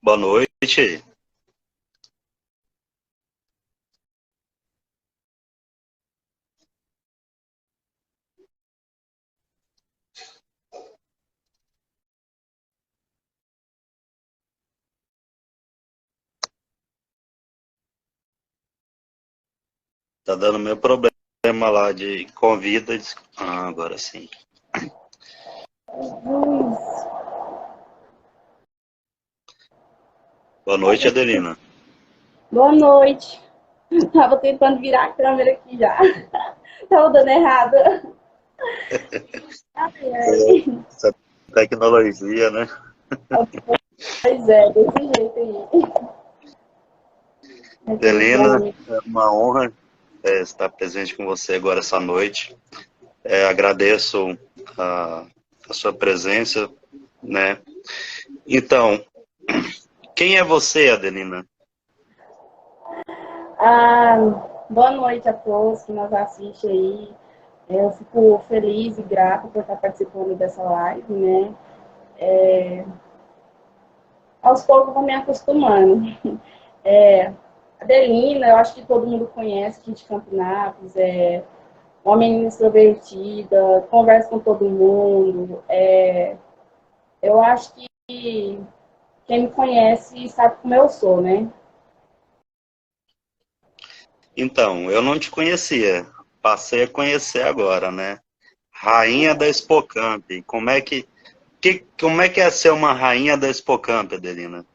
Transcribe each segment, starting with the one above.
Boa noite. Tá dando meu problema lá de convida. Agora sim. Boa noite, Adelina. Boa noite. Tava tentando virar a câmera aqui já. Tava dando errado. Ai, ai. Essa tecnologia, né? Pois é, desse jeito aí. Aquele Adelina, fone. é uma honra estar presente com você agora essa noite. Agradeço a sua presença, né? Então, quem é você, Adelina? Ah, boa noite a todos que nos assistem aí. Eu fico feliz e grata por estar participando dessa live, né? Aos poucos eu vou me acostumando. Adelina, eu acho que todo mundo conhece aqui de Campinápolis, uma menina extrovertida, conversa com todo mundo. Eu acho que quem me conhece sabe como eu sou, né? Então, eu não te conhecia. Passei a conhecer agora, né? Rainha da Expocamp. Como é que é ser uma rainha da Expocamp, Adelina?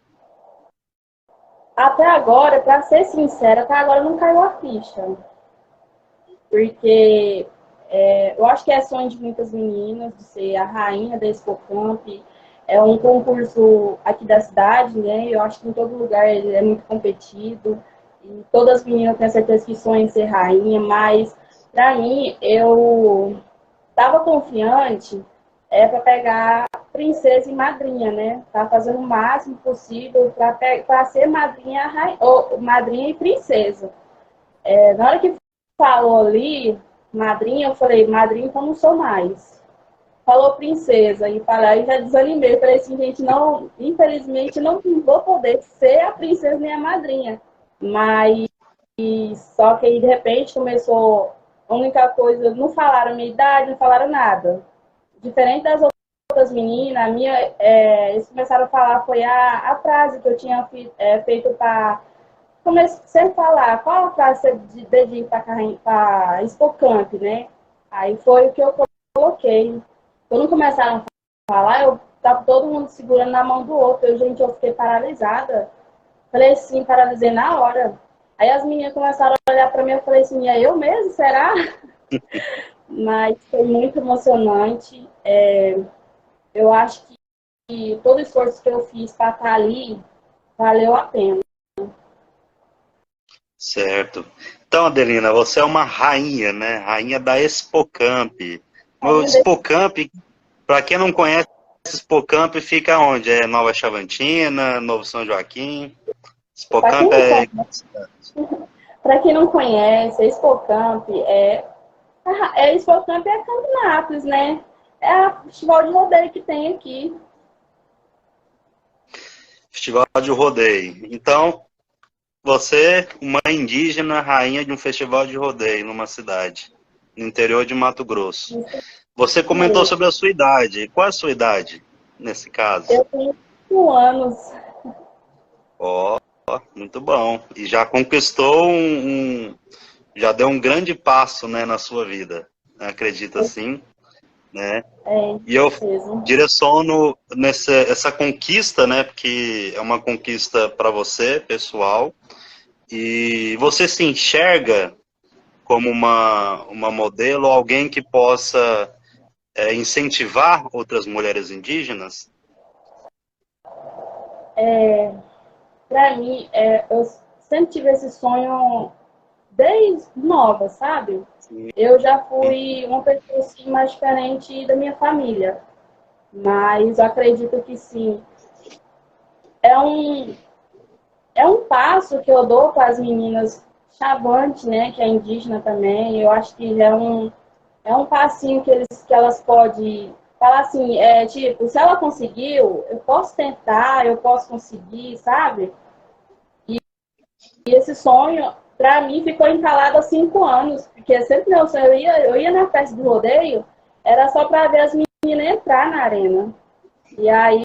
Até agora, para ser sincera, até agora não caiu a ficha. Porque eu acho que é sonho de muitas meninas de ser a rainha da Expocamp. É um concurso aqui da cidade, né? Eu acho que em todo lugar ele é muito competido. E todas as meninas têm certeza que sonham em ser rainha, mas para mim, eu estava confiante para pegar princesa e madrinha, né? Tá fazendo o máximo possível para ser madrinha, ou, madrinha e princesa. Na hora que falou ali, madrinha, eu falei, madrinha, então não sou mais. Falou princesa, e falei, já desanimei. Falei assim, gente, não, infelizmente não vou poder ser a princesa nem a madrinha. Mas só que aí, de repente, começou a única coisa, não falaram a minha idade, não falaram nada. Diferente das outras meninas, a minha, eles começaram a falar, foi a frase que eu tinha feito para comecei a falar qual a frase de dedinho para Expocamp, né? Aí foi o que eu coloquei. Quando começaram a falar, eu tava todo mundo segurando na mão do outro. Eu fiquei paralisada. Falei assim, paralisei na hora. Aí as meninas começaram a olhar para mim, eu falei assim, é eu mesmo, será? Mas foi muito emocionante. Eu acho que todo o esforço que eu fiz para estar ali valeu a pena. Certo. Então, Adelina, você é uma rainha, né? Rainha da Expocamp. O Expocamp, para quem não conhece, Expocamp fica onde? É Nova Chavantina, Novo São Joaquim? Para Expocamp quem não é... conhece, para quem não conhece, a Expocamp Expocamp é Campinápolis, né? É o festival de rodeio que tem aqui. Festival de Rodeio. Então, você, uma indígena, rainha de um festival de rodeio numa cidade, no interior de Mato Grosso. Você comentou sobre a sua idade. Qual é a sua idade, nesse caso? Eu tenho 5 anos. Ó, muito bom. E já conquistou já deu um grande passo, né, na sua vida. Acredito assim, né? É, E eu mesmo. direciono essa conquista, né, porque é uma conquista para você, pessoal. E você se enxerga como uma modelo, alguém que possa incentivar outras mulheres indígenas? Para mim, eu sempre tive esse sonho desde nova, sabe? Eu já fui uma pessoa assim, mais diferente da minha família. Mas eu acredito que sim. É um, é um passo que eu dou para as meninas Chavante, né, que é indígena também. Eu acho que é um passinho que elas podem Falar assim, tipo, se ela conseguiu, eu posso tentar, eu posso conseguir, sabe? E esse sonho, pra mim, ficou entalado há 5 anos, porque sempre meu sonho, eu ia na festa do rodeio, era só pra ver as meninas entrar na arena. E aí,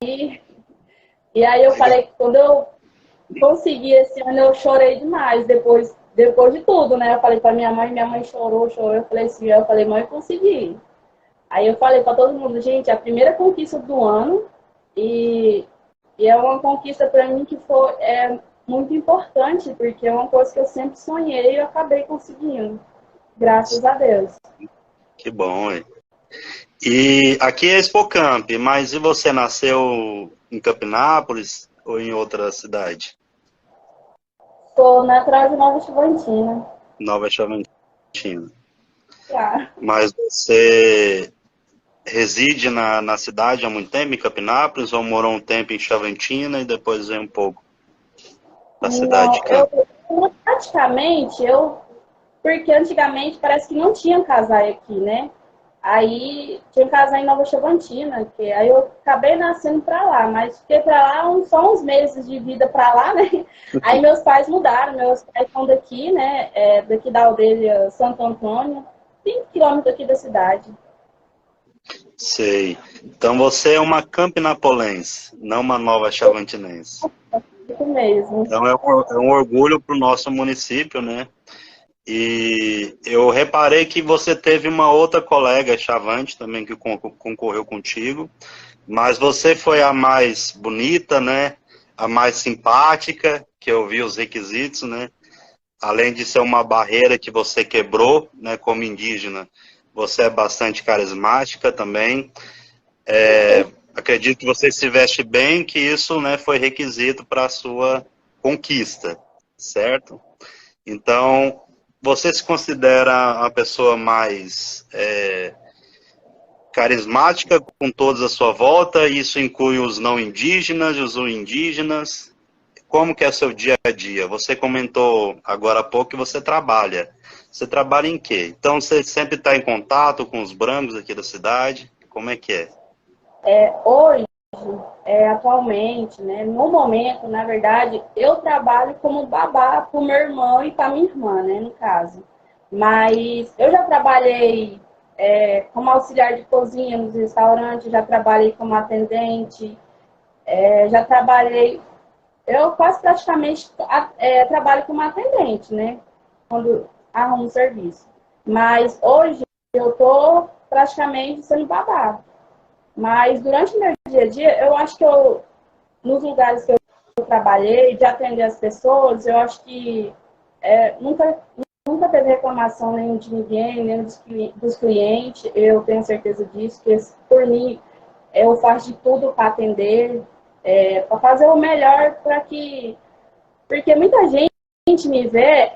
eu Legal. falei que quando eu consegui esse ano, eu chorei demais, depois de tudo, né? Eu falei pra minha mãe chorou, eu falei assim, mãe, eu consegui. Aí eu falei para todo mundo, gente, é a primeira conquista do ano e, é uma conquista para mim que muito importante, porque é uma coisa que eu sempre sonhei e eu acabei conseguindo, graças a Deus. Que bom, hein? E aqui é Expocamp, mas e você nasceu em Campinápolis ou em outra cidade? Estou natural de Nova Chavantina. Nova Chavantina. Tá. Mas você reside na cidade há muito tempo, em Campinápolis, ou morou um tempo em Chavantina e depois veio um pouco da cidade de Não, Campos? praticamente, porque antigamente parece que não tinha casai aqui, né? Aí tinha que casar em Nova Chavantina, que aí eu acabei nascendo para lá, mas fiquei para lá só uns meses de vida para lá, né? Aí meus pais mudaram, meus pais são daqui, né? Daqui da aldeia Santo Antônio, 5 quilômetros aqui da cidade. Sei. Então você é uma campinapolense, não uma nova chavantinense. Isso mesmo. Então é um orgulho para o nosso município, né? E eu reparei que você teve uma outra colega, Chavante, também que concorreu contigo, mas você foi a mais bonita, né? A mais simpática, que eu vi os requisitos, né? Além de ser uma barreira que você quebrou, né, como indígena, você é bastante carismática também. Acredito que você se veste bem, que isso, né, foi requisito para a sua conquista, certo? Então, você se considera a pessoa mais carismática com todos à sua volta? Isso inclui os não indígenas e os indígenas? Como que é seu dia a dia? Você comentou agora há pouco que você trabalha. Você trabalha em quê? Então, você sempre está em contato com os brancos aqui da cidade? Como é que é? Hoje, atualmente, né, no momento, na verdade, eu trabalho como babá para o meu irmão e para minha irmã, né, no caso. Mas eu já trabalhei como auxiliar de cozinha nos restaurantes, já trabalhei como atendente, já trabalhei. Eu quase praticamente trabalho como atendente, né? Quando arrumo serviço. Mas hoje eu estou praticamente sendo babá. Mas durante o meu dia a dia, eu acho que nos lugares que eu trabalhei, de atender as pessoas, eu acho que nunca teve reclamação nem de ninguém, nem dos clientes. Eu tenho certeza disso, que por mim eu faço de tudo para atender, para fazer o melhor para que. Porque muita gente me vê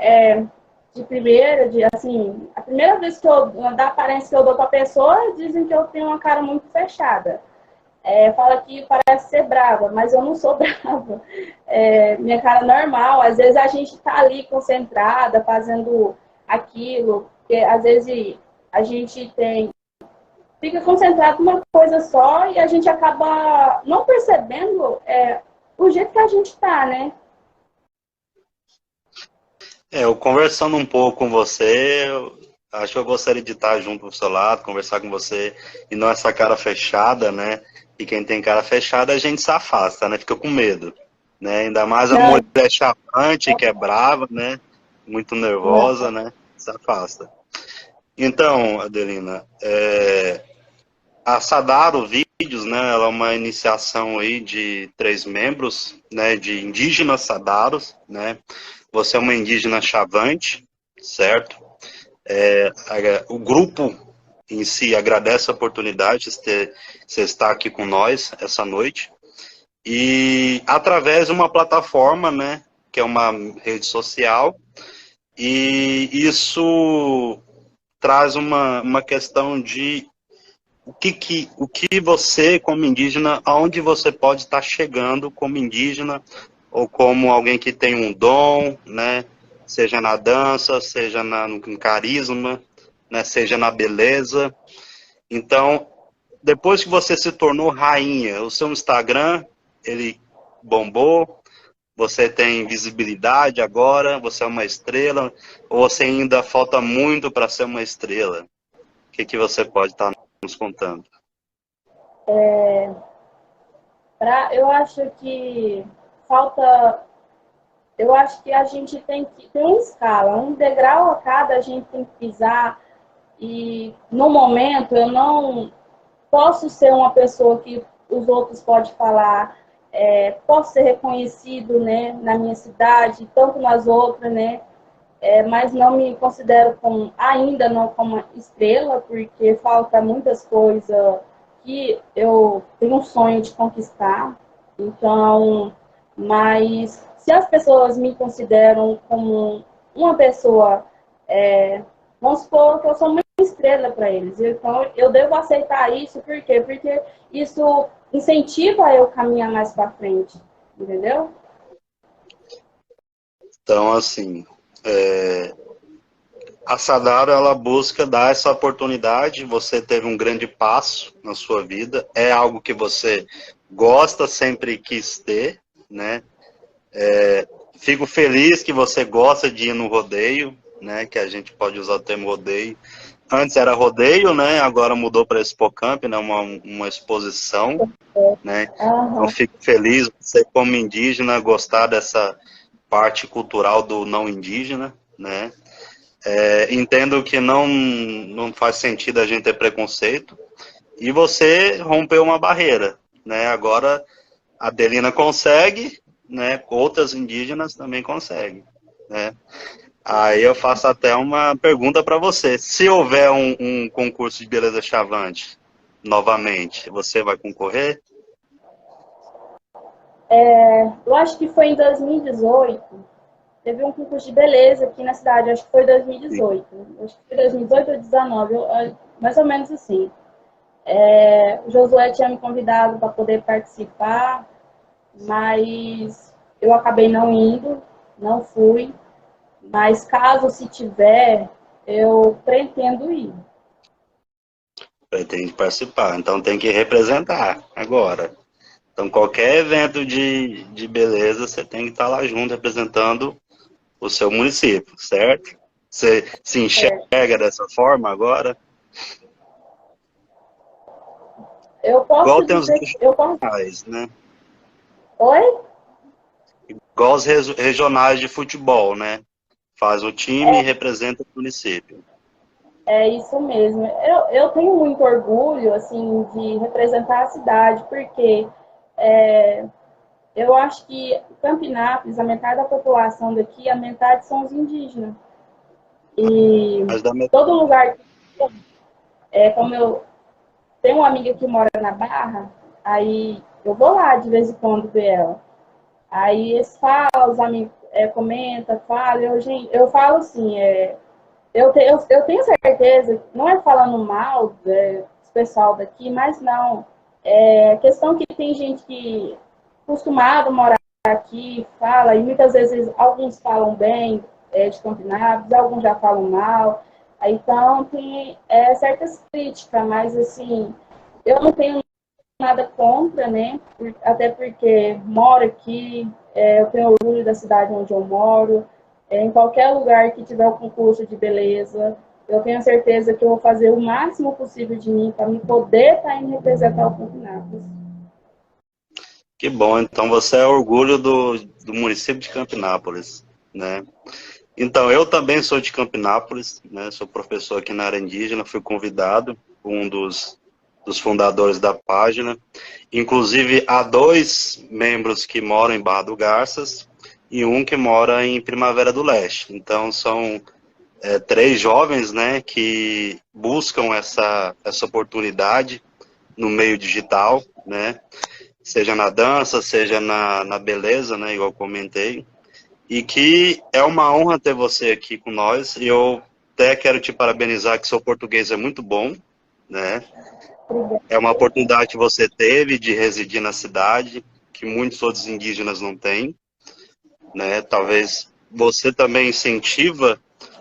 de primeira, assim, a primeira vez que da aparência que eu dou para a pessoa, dizem que eu tenho uma cara muito fechada. Fala que parece ser brava, mas eu não sou brava. Minha cara é normal. Às vezes a gente está ali concentrada, fazendo aquilo, porque às vezes a gente fica concentrado numa coisa só e a gente acaba não percebendo o jeito que a gente está, né? Eu conversando um pouco com você, eu acho que eu gostaria de estar junto do seu lado, conversar com você, e não essa cara fechada, né? E quem tem cara fechada, a gente se afasta, né? Fica com medo, né? Ainda mais a Não, mulher chapante, que é brava, né? Muito não. nervosa, né? Se afasta. Então, Adelina, a Sadaro Vídeos, né? Ela é uma iniciação aí de 3 membros, né? De indígenas Sadaros, né? Você é uma indígena Chavante, certo? O grupo em si agradece a oportunidade de você estar aqui com nós essa noite. E através de uma plataforma, né, que é uma rede social, e isso traz uma questão de o que você, como indígena, aonde você pode estar chegando como indígena, ou como alguém que tem um dom, né, seja na dança, seja no carisma, né, seja na beleza. Então, depois que você se tornou rainha, o seu Instagram, ele bombou, você tem visibilidade agora, você é uma estrela, ou você ainda falta muito para ser uma estrela? O que você pode estar nos contando? Eu acho que falta. Eu acho que a gente tem que ter uma escala, um degrau a cada a gente tem que pisar. E no momento eu não posso ser uma pessoa que os outros podem falar, posso ser reconhecido, né, na minha cidade, tanto nas outras, né, mas não me considero como, ainda não como estrela, porque falta muitas coisas que eu tenho um sonho de conquistar. Então, mas se as pessoas me consideram como uma pessoa, vamos supor que eu sou uma estrela para eles, então eu devo aceitar isso, por quê? Porque isso incentiva eu caminhar mais para frente, entendeu? Então, assim, a Sadara, ela busca dar essa oportunidade, você teve um grande passo na sua vida, é algo que você gosta, sempre quis ter, né? Fico feliz que você gosta de ir no rodeio, né? Que a gente pode usar o termo rodeio. Antes era rodeio, né? Agora mudou para Expocamp, né? Uma exposição, né? Então Aham. fico feliz, você como indígena, gostar dessa parte cultural do não indígena, né? Entendo que não faz sentido a gente ter preconceito. E você rompeu uma barreira, né? Agora a Adelina consegue, né? Outras indígenas também conseguem, né? Aí eu faço até uma pergunta para você. Se houver um concurso de beleza chavante, novamente, você vai concorrer? Eu acho que foi em 2018, teve um concurso de beleza aqui na cidade, acho que foi 2018. Acho que foi 2018 ou 2019, mais ou menos assim. O Josué tinha me convidado para poder participar, mas eu acabei não indo, não fui. Mas caso se tiver, eu pretendo ir. Pretende participar, então tem que representar agora. Então qualquer evento de beleza, você tem que estar lá junto representando o seu município, certo? Você se É, enxerga dessa forma agora? eu Igual posso tem os dizer que eu posso. regionais, né? Oi? Igual os regionais de futebol, né? Faz o time e representa o município. É isso mesmo. Eu tenho muito orgulho, assim, de representar a cidade, porque é, eu acho que Campinápolis, a metade da população daqui, a metade são os indígenas. E Mas da todo lugar, como eu tenho uma amiga que mora na Barra, aí eu vou lá de vez em quando ver ela. Aí eles falam, os amigos comentam, falam, eu falo assim, eu tenho certeza, não é falando mal do pessoal daqui, mas não. É questão que tem gente que acostumado a morar aqui, fala, e muitas vezes alguns falam bem de Campinápolis, alguns já falam mal. Então tem certas críticas, mas assim, eu não tenho nada contra, né? Até porque moro aqui, eu tenho orgulho da cidade onde eu moro. Em qualquer lugar que tiver um concurso de beleza, eu tenho certeza que eu vou fazer o máximo possível de mim para me poder estar indo representar o Campinápolis. Que bom, então você é orgulho do município de Campinápolis, né? Então, eu também sou de Campinápolis, né? Sou professor aqui na área indígena, fui convidado por um dos fundadores da página. Inclusive, há 2 membros que moram em Barra do Garças e um que mora em Primavera do Leste. Então, são 3 jovens, né, que buscam essa oportunidade no meio digital, né? Seja na dança, seja na beleza, né, igual eu comentei. E que é uma honra ter você aqui com nós. E eu até quero te parabenizar que seu português é muito bom, né? É uma oportunidade que você teve de residir na cidade, que muitos outros indígenas não têm, né? Talvez você também incentiva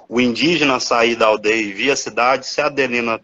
o indígena a sair da aldeia e vir à cidade. Se a Adelina